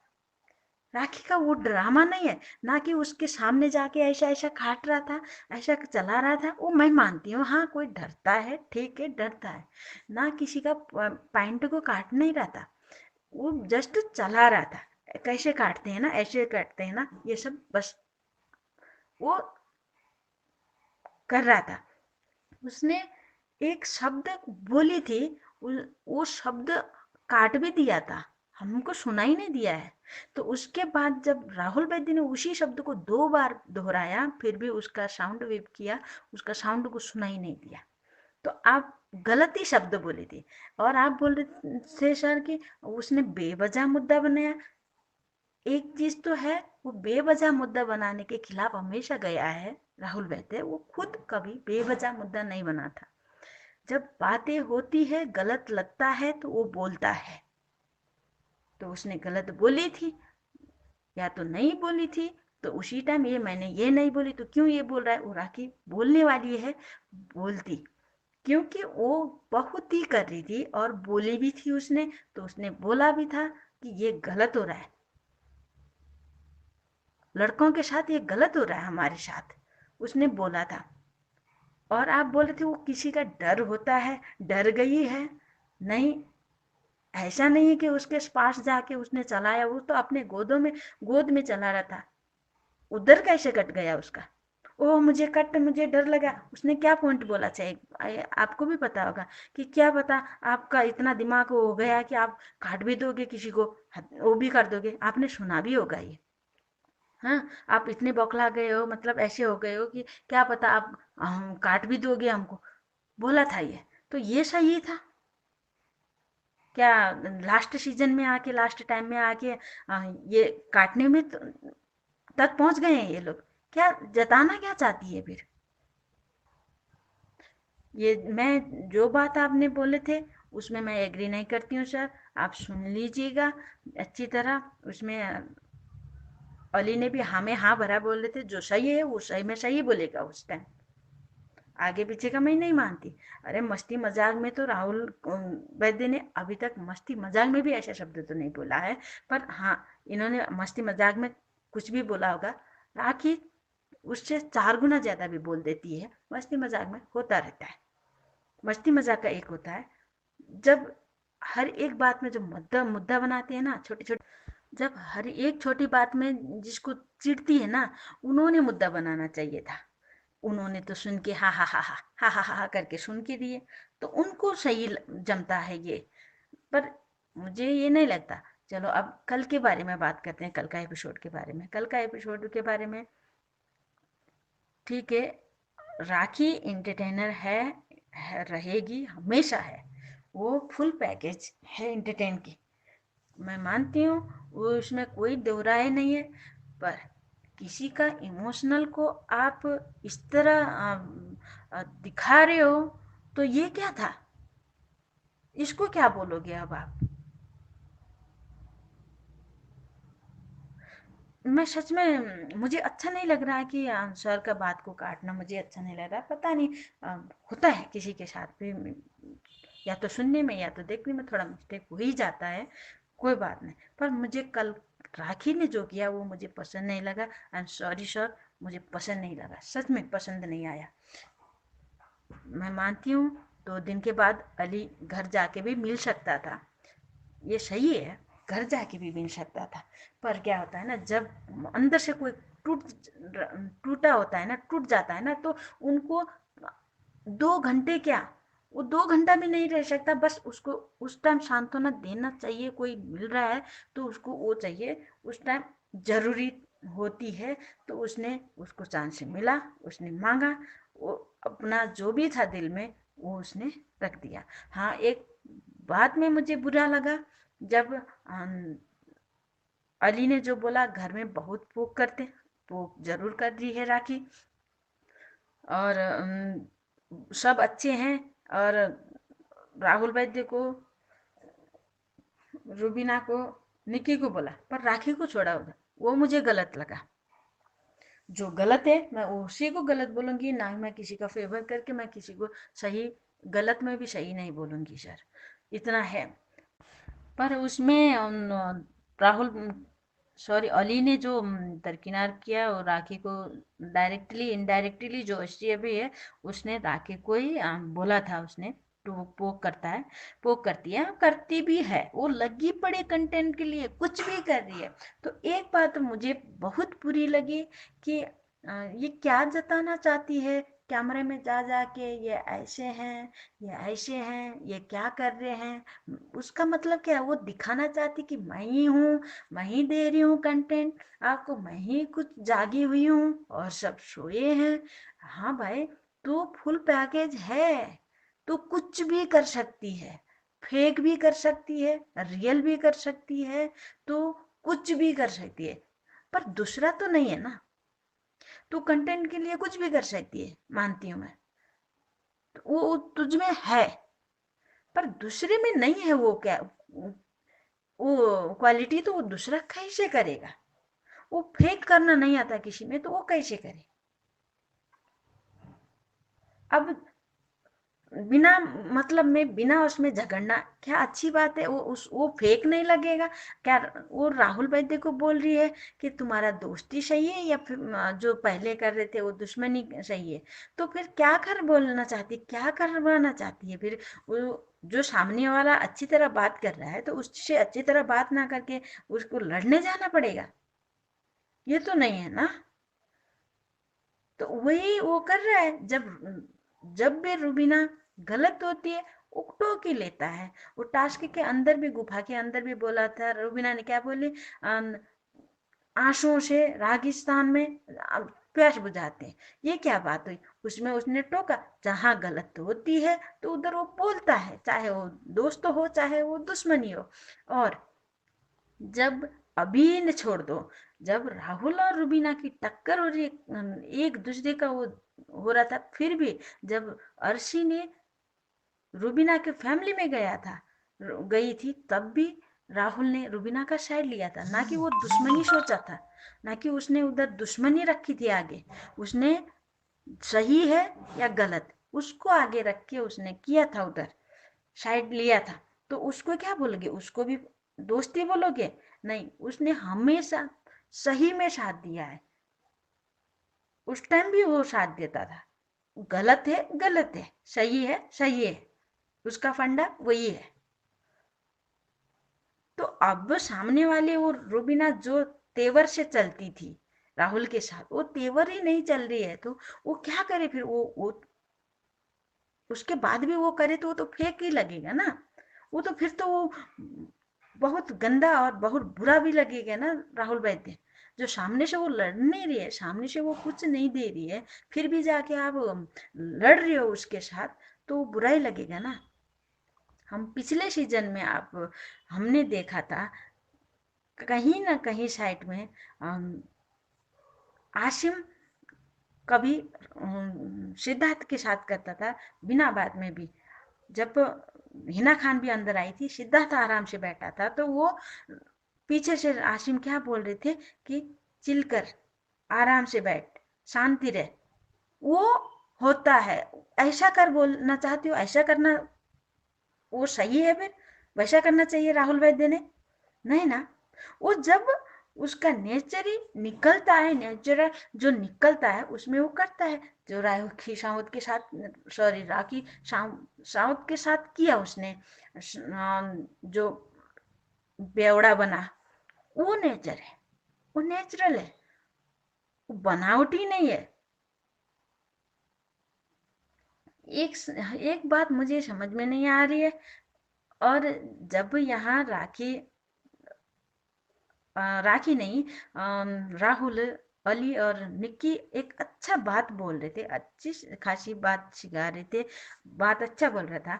Speaker 7: राखी का वो ड्रामा नहीं है ना कि उसके सामने जाके ऐसा ऐसा काट रहा था, ऐसा चला रहा था, वो मैं मानती हूँ। हाँ कोई डरता है, ठीक है डरता है, ना किसी का पैंट को काट नहीं रहा था, वो जस्ट चला रहा था। कैसे काटते हैं ना, ऐसे काटते हैं ना, ये सब बस वो कर रहा था। उसने एक शब्द बोली थी, वो शब्द काट भी दिया था, हमको सुनाई नहीं दिया है। तो उसके बाद जब राहुल वैद्य ने उसी शब्द को 2 बार दोहराया, फिर भी उसका साउंड वेव किया, उसका साउंड को सुनाई नहीं दिया। तो आप गलत ही शब्द बोली थी। और आप बोल रहे थे सर कि उसने बेवजह मुद्दा बनाया। एक चीज तो है, वो बेवजह मुद्दा बनाने के खिलाफ हमेशा गया है राहुल वैद्य, वो खुद कभी बेवजह मुद्दा नहीं बना था। जब बातें होती है, गलत लगता है तो वो बोलता है। तो उसने गलत बोली थी या तो नहीं बोली थी, तो उसी टाइम मैंने ये नहीं बोली तो क्यों ये बोल रहा है, वो राखी बोलने वाली है, बोलती, क्योंकि वो बहुत ही कर रही थी और बोली भी थी उसने, तो उसने बोला भी था कि ये गलत हो रहा है, लड़कों के साथ ये गलत हो रहा है, हमारे साथ, उसने बोला था। और आप बोल रहे थे वो किसी का डर होता है, डर गई है, नहीं, ऐसा नहीं है कि उसके पास जाके उसने चलाया, वो तो अपने गोद में चला रहा था, उधर कैसे कट गया उसका? ओ मुझे डर लगा, उसने क्या पॉइंट बोला? चाहिए आपको भी पता होगा कि क्या पता आपका इतना दिमाग हो गया कि आप काट भी दोगे किसी को, वो भी कर दोगे, आपने सुना भी होगा ये। हाँ, आप इतने बौखला गए हो, मतलब ऐसे हो गए हो कि क्या पता आप काट भी दोगे हमको, बोला था ये। तो ये सही था क्या? लास्ट सीजन में आके, लास्ट टाइम में आके ये काटने में तक पहुंच गए हैं ये लोग, क्या जताना क्या चाहती है फिर? ये मैं जो बात आपने बोले थे उसमें मैं एग्री नहीं करती हूँ सर, आप सुन लीजिएगा अच्छी तरह। उसमें अली ने भी हाँ में हाँ भरा, बोल रहे थे जो सही है वो सही में सही बोलेगा उस टाइम, आगे पीछे का मैं नहीं मानती। अरे मस्ती मजाक में तो राहुल वैद्य ने अभी तक मस्ती मजाक में भी ऐसा शब्द तो नहीं बोला है, पर हाँ इन्होंने मस्ती मजाक में कुछ भी बोला होगा। राखी उससे 4 गुना ज्यादा भी बोल देती है, मस्ती मजाक में होता रहता है। मस्ती मजाक का एक होता है जब हर एक बात में जो मुद्दा बनाते हैं ना, छोटे छोटे, जब हर एक छोटी बात में जिसको चिढ़ती है ना, उन्होंने मुद्दा बनाना चाहिए था। उन्होंने तो सुन के हा हा हा हा हा हा हा करके सुन के दिए, तो उनको सही जमता है ये, पर मुझे ये नहीं लगता। चलो अब कल के बारे में बात करते हैं, कल का एपिसोड के बारे में। कल का एपिसोड के बारे में ठीक है, राखी एंटरटेनर है, रहेगी, हमेशा है। वो फुल पैकेज है एंटरटेन की, मैं मानती हूँ, वो उसमें कोई दोहराए नहीं है। पर किसी का इमोशनल को आप इस तरह दिखा रहे हो, तो ये क्या था? इसको क्या बोलोगे अब आप? मैं सच में, मुझे अच्छा नहीं लग रहा है कि सर का बात को काटना मुझे अच्छा नहीं लग रहा है। पता नहीं, होता है किसी के साथ भी, या तो सुनने में या तो देखने में थोड़ा मिस्टेक हो ही जाता है, कोई बात नहीं। पर मुझे कल राखी ने जो किया वो मुझे पसंद नहीं लगा। आई एम सॉरी सर, मुझे पसंद नहीं लगा, सच में पसंद नहीं आया। मैं मानती हूँ 2 दिन के बाद अली घर जाके भी मिल सकता था, ये सही है, घर जाके भी मिल सकता था। पर क्या होता है ना, जब अंदर से कोई टूटा होता है ना, टूट जाता है ना, तो उनको 2 घंटे क्या, वो 2 घंटा भी नहीं रह सकता। बस उसको उस टाइम सांत्वना देना चाहिए। कोई मिल रहा है तो उसको वो चाहिए, उस टाइम जरूरी होती है। तो उसने उसको चांस से मिला, उसने मांगा, वो अपना जो भी था दिल में वो उसने रख दिया। हाँ, एक बात में मुझे बुरा लगा, जब अली ने जो बोला घर में बहुत पोक करते, पोक जरूर कर दी है राखी, और सब अच्छे हैं। और राहुल वैद्य को, रुबीना को, निक्की को बोला, पर राखी को छोड़ा उधर, वो मुझे गलत लगा। जो गलत है मैं उसी को गलत बोलूंगी, ना मैं किसी का फेवर करके मैं किसी को सही, गलत में भी सही नहीं बोलूंगी सर, इतना है। पर उसमें राहुल, सॉरी, अली ने जो दरकिनार किया, और राखी को डायरेक्टली इनडायरेक्टली जो एसटीए भी है, उसने राखी को ही बोला था, उसने तो पोक करता है, पोक करती है, करती भी है, वो लगी पड़े कंटेंट के लिए, कुछ भी कर रही है। तो एक बात मुझे बहुत बुरी लगी कि ये क्या जताना चाहती है कैमरे में जा जा के, ये ऐसे हैं, ये ऐसे हैं, ये क्या कर रहे हैं। उसका मतलब क्या है? वो दिखाना चाहती कि मैं ही हूँ, मैं ही दे रही हूँ कंटेंट आपको, मैं ही कुछ जागी हुई हूँ और सब सोए हैं। हाँ भाई, तो फुल पैकेज है, तो कुछ भी कर सकती है, फेक भी कर सकती है, रियल भी कर सकती है, तो कुछ भी कर सकती है। पर दूसरा तो नहीं है ना, तो कंटेंट के लिए कुछ भी कर सकती है, मानती हूँ मैं। तो वो तुझ में है, पर दूसरे में नहीं है। वो क्या, वो क्वालिटी तो वो दूसरा कैसे करेगा? वो फेक करना नहीं आता किसी में, तो वो कैसे करे? अब बिना मतलब में, बिना उसमें झगड़ना क्या अच्छी बात है? वो फेक नहीं लगेगा क्या? वो राहुल वैद्य को बोल रही है कि तुम्हारा दोस्ती सही है, या फिर जो पहले कर रहे थे वो दुश्मनी सही है? तो फिर क्या कर बोलना चाहती, क्या करवाना चाहती है फिर? वो जो सामने वाला अच्छी तरह बात कर रहा है, तो उससे अच्छी तरह बात ना करके उसको लड़ने जाना पड़ेगा? ये तो नहीं है ना। तो वही वो कर रहा है। जब जब भी रुबीना गलत होती है, उकटो की लेता है। वो टास्क के अंदर भी, गुफा के अंदर भी बोला था, रुबीना ने क्या बोली, आंसुओं से रेगिस्तान में प्यास बुझाते हैं। ये क्या बात हुई? उसमें उसने टोका, जहां गलत होती है तो उधर वो बोलता है, चाहे वो दोस्त हो चाहे वो दुश्मनी हो। और जब अभी ने छोड़ दो, जब राहुल और रुबीना की टक्कर हो रही, एक दूसरे का वो हो रहा था, फिर भी जब अर्शी ने रुबीना के फैमिली में गई थी, तब भी राहुल ने रुबीना का साइड लिया था, ना कि वो दुश्मनी सोचा था, ना कि उसने उधर दुश्मनी रखी थी आगे। उसने सही है या गलत, उसको आगे रख के उसने किया था, उधर साइड लिया था। तो उसको क्या बोलोगे? उसको भी दोस्ती बोलोगे? नहीं, उसने हमेशा सही में साथ दिया है। उस टाइम भी वो साथ देता था। गलत है गलत है, सही है सही है, उसका फंडा वही है। तो अब सामने वाले वो रुबीना जो तेवर से चलती थी राहुल के साथ, वो तेवर ही नहीं चल रही है, तो वो क्या करे फिर? वो उसके बाद भी वो करे तो वो तो फेक ही लगेगा ना। वो तो फिर तो वो बहुत गंदा और बहुत बुरा भी लगेगा ना। राहुल वैद्य जो सामने से वो लड़ नहीं रही है, सामने से वो कुछ नहीं दे रही है, फिर भी जाके आप लड़ रहे हो उसके साथ, तो बुरा ही लगेगा ना। हम पिछले सीजन में हमने देखा था कहीं ना कहीं साइड में आसिम कभी सिद्धार्थ के साथ करता था बिना बात में भी। जब हिना खान भी अंदर आई थी, सिद्धार्थ आराम से बैठा था, तो वो पीछे से आसिम क्या बोल रहे थे कि चिल कर, आराम से बैठ, शांति रहे। वो होता है, ऐसा कर बोलना चाहती हो, ऐसा करना वो सही है? फिर वैसा करना चाहिए राहुल वैद्य ने, नहीं ना। वो जब उसका नेचर ही निकलता है, नेचर जो निकलता है उसमें वो करता है। जो राखी सावंत के साथ, सॉरी राखी सावंत के साथ किया उसने, जो बेवड़ा बना, वो नेचर है, वो नेचुरल है, वो बनावटी नहीं है। एक बात मुझे समझ में नहीं आ रही है, और जब यहाँ राखी नहीं, राहुल, अली और निक्की एक अच्छा बात बोल रहे थे, अच्छी खासी बात सिखा रहे थे, बात अच्छा बोल रहा था,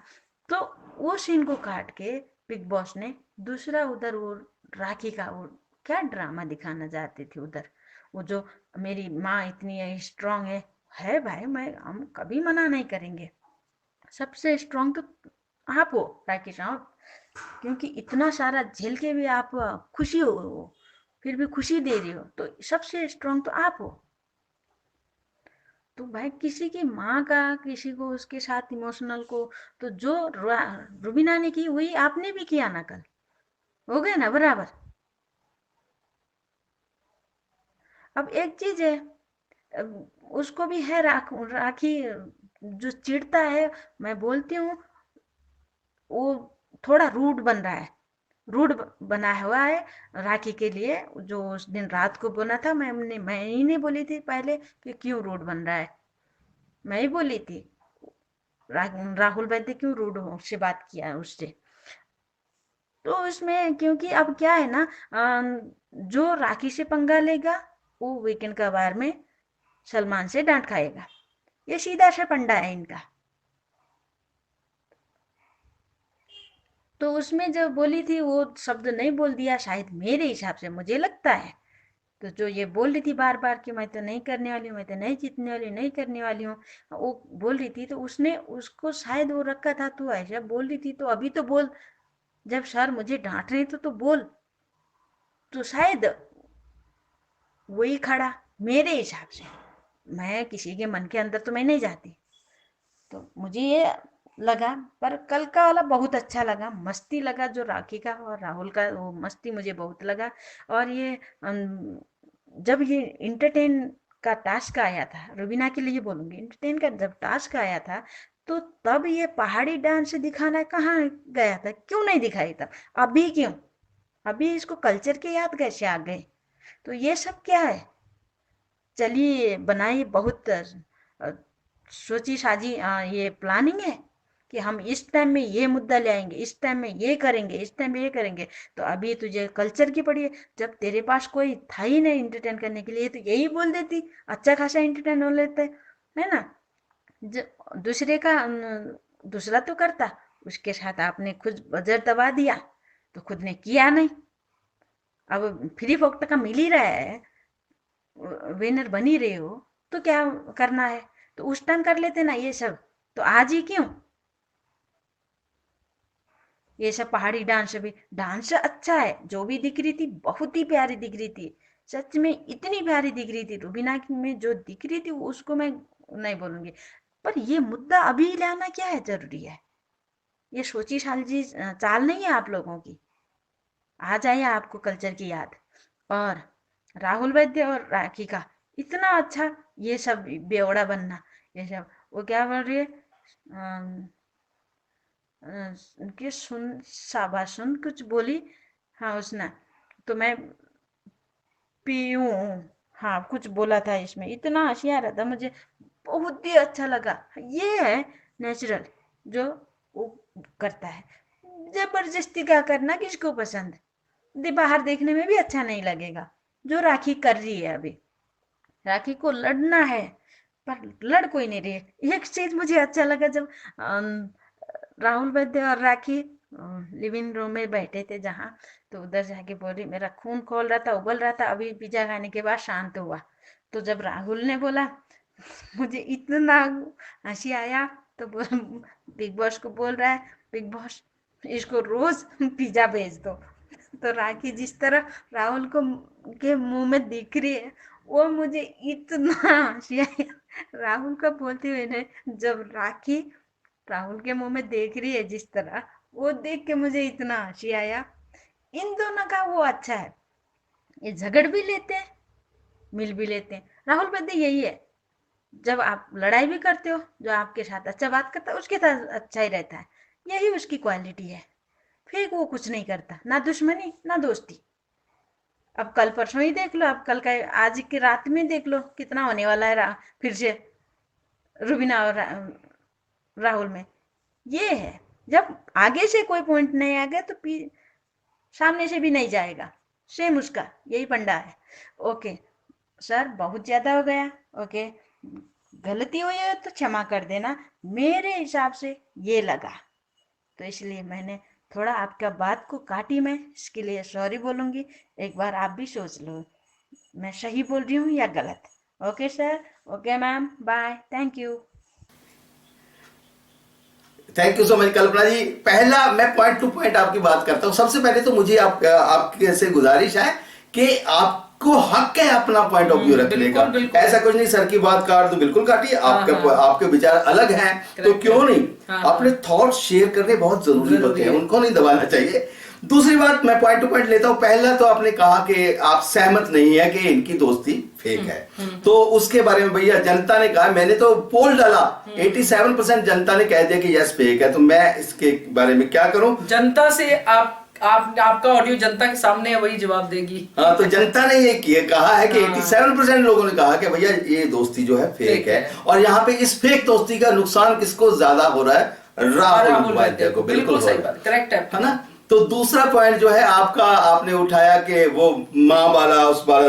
Speaker 7: तो वो सीन को काट के बिग बॉस ने दूसरा उधर वो राखी का वो क्या ड्रामा दिखाना चाहते थे उधर। वो जो मेरी माँ इतनी स्ट्रांग है भाई, हम कभी मना नहीं करेंगे, सबसे स्ट्रांग तो आप हो राखी साहब, क्योंकि इतना सारा झेल के भी आप खुशी हो, फिर भी खुशी दे रही हो, तो सबसे स्ट्रांग तो आप हो। तो भाई किसी की माँ का, किसी को उसके साथ इमोशनल को, तो जो रुबीना ने की वही आपने भी किया ना, कल हो गए ना बराबर। अब एक चीज है, उसको भी है राखी जो चिढ़ता है, मैं बोलती हूँ वो थोड़ा रूड बन रहा है, रूड बना हुआ है राखी के लिए। जो उस दिन रात को बोला था, मैं ही नहीं बोली थी पहले कि क्यों रूड बन रहा है, मैं ही बोली थी राहुल वैद्य क्यों रूड से बात किया उससे। तो उसमें क्योंकि अब क्या है ना, जो राखी से पंगा लेगा वो वीकेंड का बार में सलमान से डांट खाएगा, ये सीधा सा पंडा है इनका। तो उसमें जो बोली थी वो शब्द नहीं बोल दिया शायद, मेरे हिसाब से मुझे लगता है। तो जो ये बोल रही थी बार बार कि मैं तो नहीं करने वाली हूँ, मैं तो नहीं जीतने वाली, नहीं करने वाली हूँ, वो बोल रही थी, तो उसने उसको शायद वो रखा था, तो ऐसा बोल रही थी तो अभी तो बोल, जब सर मुझे डांट रहे तो बोल। तो शायद वही खड़ा, मेरे हिसाब से, मैं किसी के मन के अंदर तो मैं नहीं जाती, तो मुझे ये लगा। पर कल का वाला बहुत अच्छा लगा, मस्ती लगा, जो राखी का और राहुल का वो मस्ती मुझे बहुत लगा। और ये जब ये इंटरटेन का टास्क आया था, रुबीना के लिए बोलूंगी, इंटरटेन का जब टास्क आया था, तो तब ये पहाड़ी डांस दिखाना कहाँ गया था, क्यों नहीं दिखाई तब, अभी क्यों, अभी इसको कल्चर के याद कैसे आ गए? तो ये सब क्या है? चलिए बनाई बहुत सोची साजी ये प्लानिंग है कि हम इस टाइम में ये मुद्दा ले आएंगे, इस टाइम में ये करेंगे, इस टाइम में ये करेंगे। तो अभी तुझे कल्चर की पड़ी है, जब तेरे पास कोई था ही नहीं इंटरटेन करने के लिए, तो यही बोल देती, अच्छा खासा इंटरटेन हो लेते, है ना। दूसरे का दूसरा तो करता, उसके साथ आपने खुद बजर दबा दिया, तो खुद ने किया नहीं। अब फ्री फोकट का मिल ही रहा है, विनर बन ही रहे हो, तो क्या करना है, तो उस टाइम कर लेते ना ये सब, तो आज ही क्यों? ये सब पहाड़ी डांस भी, डांस अच्छा है, जो भी दिख रही थी बहुत ही प्यारी दिख रही थी, सच में इतनी प्यारी दिख रही थी रुबीना में, जो दिख रही थी उसको मैं नहीं बोलूंगी। पर ये मुद्दा अभी लाना क्या है जरूरी है? ये सोची सालजी चाल नहीं है आप लोगों की, आ जाए आपको कल्चर की याद। और राहुल वैद्य और राखी का इतना अच्छा ये सब बेवड़ा बनना, ये सब वो क्या बोल रही है कि सुन शाबाश, सुन कुछ बोली, हाँ उसने, तो मैं पीऊँ, हाँ कुछ बोला था इसमें, इतना हंसी आ रहा था मुझे, बहुत ही अच्छा लगा। ये है नेचुरल जो वो करता है, जबरदस्ती का करना किसको पसंद, बाहर देखने में भी अच्छा नहीं लगेगा। जो राखी कर रही है अभी, राखी को लड़ना है, पर लड़ कोई नहीं रही है। एक चीज मुझे अच्छा लगा, जब राहुल वैद्य और राखी लिविंग रूम में बैठे थे जहाँ, तो उधर जाके बोल रही मेरा खून खोल रहा था, उबल रहा था, अभी पिज्जा खाने के बाद शांत हुआ। तो जब राहुल ने बोला, मुझे इतना हंसी आया। तो बिग बॉस को बोल रहा है, बिग बॉस इसको रोज पिज्जा भेज दो। तो राखी जिस तरह राहुल को के मुंह में दिख रही है, वो मुझे इतना हंसी आया राहुल को बोलते हुए ने। जब राखी राहुल के मुंह में देख रही है जिस तरह, वो देख के मुझे इतना हंसी आया। इन दोनों का वो अच्छा है, ये झगड़ भी लेते हैं, मिल भी लेते हैं। राहुल बद्दे यही है, जब आप लड़ाई भी करते हो, जो आपके साथ अच्छा बात करता है उसके साथ अच्छा ही रहता है, यही उसकी क्वालिटी है। फिर वो कुछ नहीं करता, ना दुश्मनी ना दोस्ती। अब कल परसों ही देख लो, अब कल का आज की रात में देख लो कितना होने वाला है फिर से रुबीना और राहुल में। ये है, जब आगे से कोई पॉइंट नहीं आ गया तो सामने से भी नहीं जाएगा, सेम उसका यही पंडा है। ओके सर, बहुत ज्यादा हो गया, ओके गलती हुई है तो क्षमा कर देना, मेरे हिसाब से ये लगा, तो इसलिए मैंने थोड़ा आपका बात को काटी, मैं इसके लिए सॉरी बोलूंगी। एक बार आप भी सोच लो मैं सही बोल रही हूँ या गलत। Okay sir, okay ma'am, bye, thank you.
Speaker 2: Thank you so much Kalpana ji. पहला मैं पॉइंट टू पॉइंट आपकी बात करता हूं। सबसे पहले तो मुझे आपके से गुजारिश है कि आपको हक है अपना पॉइंट ऑफ व्यू रखने का। ऐसा कुछ नहीं सर की बात काट दो, बिल्कुल काटिए, आपके विचार अलग हैं तो क्यों नहीं, अपने थॉट्स शेयर करने बहुत जरूरी होते हैं, उनको नहीं दबाना चाहिए। दूसरी बात मैं पॉइंट टू पॉइंट लेता हूं। पहला तो आपने कहा कि आप सहमत नहीं है कि इनकी दोस्ती फेक है, तो उसके बारे में भैया जनता ने कहा, मैंने तो पोल डाला 87% जनता ने कह दिया कि यस फेक है, तो मैं इसके बारे में क्या करूं?
Speaker 3: जनता से आपका ऑडियो जनता के सामने है, वही जवाब देगी।
Speaker 2: हाँ, तो जनता ने ये कहा है कि 87% लोगों ने कहा कि भैया ये दोस्ती जो है फेक है। और यहाँ पे इस फेक दोस्ती का नुकसान किसको ज्यादा हो रहा है? राहुल वैद्य को। बिल्कुल सही बात,
Speaker 3: करेक्ट है
Speaker 2: ना। तो दूसरा पॉइंट जो है आपका, आपने उठाया कि वो माँ वाला, उस वाला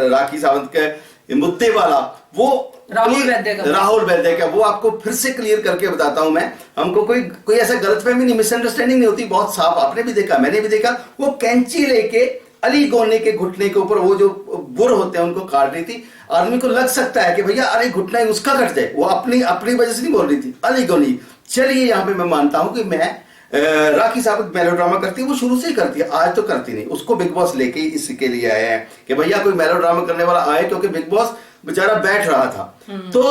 Speaker 2: राखी सावंत के मुद्दे वाला, वो राहुल वैद्य का, वो आपको फिर से क्लियर करके बताता हूं मैं। हमको कोई ऐसा गलतफहमी नहीं, मिसअंडरस्टैंडिंग नहीं होती, बहुत साफ, आपने भी देखा मैंने भी देखा, वो कैंची लेके अली गोनी के घुटने के ऊपर, वो जो बुर होते हैं उनको काट रही थी। आदमी को लग सकता है कि भैया अरे घुटना उसका कट जाए, वो अपनी वजह से नहीं बोल रही थी, अली गोनी। चलिए यहाँ पे मैं मानता हूं कि मैं राखी साहब मेलोड्रामा करती है, वो शुरू से ही करती है, आज तो करती नहीं, उसको बिग बॉस लेके ही इसके लिए आए हैं कि भैया कोई मेलोड्रामा करने वाला आए, क्योंकि बिग बॉस बेचारा बैठ रहा था। तो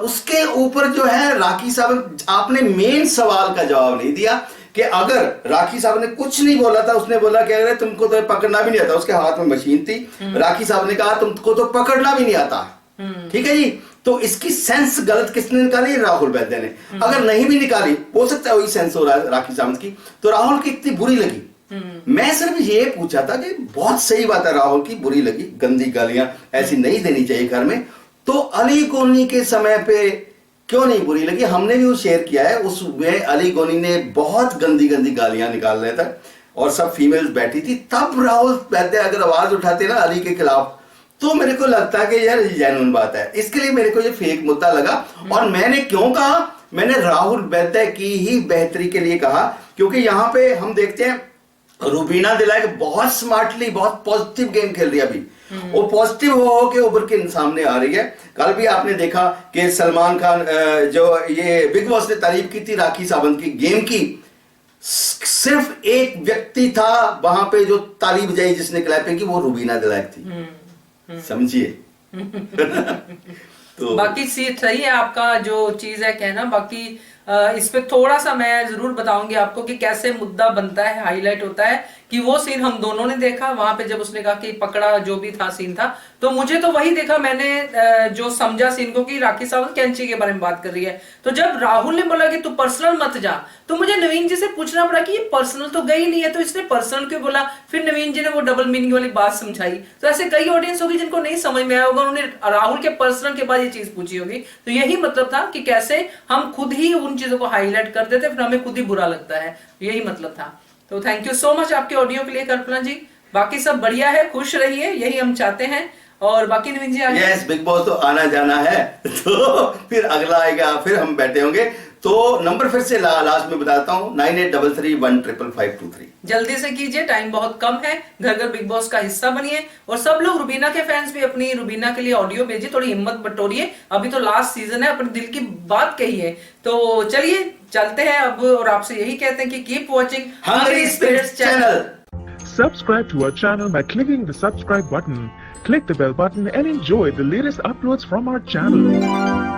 Speaker 2: उसके ऊपर जो है राखी साहब, आपने मेन सवाल का जवाब नहीं दिया कि अगर राखी साहब ने कुछ नहीं बोला था, उसने बोला कि अगर तुमको तो पकड़ना भी नहीं आता, उसके हाथ में मशीन थी, राखी साहब ने कहा तुमको तो पकड़ना भी नहीं आता, ठीक है जी। तो इसकी सेंस गलत किसने निकाली? राहुल वैद्य ने। अगर नहीं भी निकाली, हो सकता है वही सेंस हो रहा है राखी सावंत की, तो राहुल की इतनी बुरी लगी। मैं सिर्फ ये पूछा था कि बहुत सही बात है, राहुल की बुरी लगी, गंदी गालियां ऐसी नहीं देनी चाहिए घर में, तो अली गोनी के समय पे क्यों नहीं बुरी लगी? हमने भी वो शेयर किया है, उसमें अली गोनी ने बहुत गंदी गंदी गालियां निकाल रहे थे और सब फीमेल्स बैठी थी, तब राहुल वैद्य अगर आवाज उठाते ना अली के खिलाफ, तो मेरे को लगता है कि यार जेन्युइन बात है। इसके लिए मेरे को ये फेक मुद्दा लगा। और मैंने क्यों कहा? मैंने राहुल वैद्य की ही बेहतरी के लिए कहा, क्योंकि यहां पे हम देखते हैं रुबीना दिलाइक बहुत स्मार्टली, बहुत पॉजिटिव गेम खेल रही है अभी, वो पॉजिटिव हो के उभर के सामने आ रही है। कल भी आपने देखा कि सलमान खान जो ये बिग बॉस ने तारीफ की थी राखी सावंत की गेम की, सिर्फ एक व्यक्ति था वहां पे जो ताली बजाई, जिसने क्लैपिंग की, वो रुबीना दिलाइक थी, समझिए।
Speaker 3: तो बाकी सही है आपका जो चीज है कहना। बाकी इस पे थोड़ा सा मैं जरूर बताऊंगी आपको कि कैसे मुद्दा बनता है, हाईलाइट होता है, कि वो सीन हम दोनों ने देखा वहां पे, जब उसने कहा कि पकड़ा जो भी था सीन था, तो मुझे तो वही देखा मैंने जो समझा सीन को कि राखी सावंत कैंची के बारे में बात कर रही है। तो जब राहुल ने बोला कि तू पर्सनल मत जा, तो मुझे नवीन जी से पूछना पड़ा कि ये पर्सनल तो गई नहीं है, तो इसने पर्सनल क्यों बोला? फिर नवीन जी ने वो डबल मीनिंग वाली बात समझाई। तो ऐसे कई ऑडियंस होगी जिनको नहीं समझ में आया होगा, उन्होंने राहुल के पर्सनल के बाद ये चीज पूछी होगी। तो यही मतलब था कि कैसे हम खुद ही उन चीजों को हाईलाइट कर देते, फिर हमें खुद ही बुरा लगता है, यही मतलब था। तो थैंक यू सो मच आपके ऑडियो के लिए कल्पना जी। बाकी सब बढ़िया है, खुश रहिए, यही हम चाहते हैं। और बाकी नवीन जी आगे
Speaker 2: यस, बिग बॉस तो आना जाना है, तो फिर अगला आएगा, फिर हम बैठे होंगे। तो नंबर फिर से लास्ट में बताता हूँ, 9833155523।
Speaker 3: जल्दी से कीजिए, टाइम बहुत कम है। घर घर बिग बॉस का हिस्सा बनिए और सब लोग रुबीना के फैंस भी अपनी रुबीना के लिए ऑडियो भेजिए, थोड़ी हिम्मत बटोरिए। अभी तो लास्ट सीजन है, अपने दिल की बात कहिए। तो चलिए चलते हैं अब, और आपसे यही कहते हैं कि keep watching
Speaker 2: hungry spirits channel.
Speaker 1: Subscribe to our channel by clicking the subscribe button. Click the bell button and enjoy the latest uploads from our channel.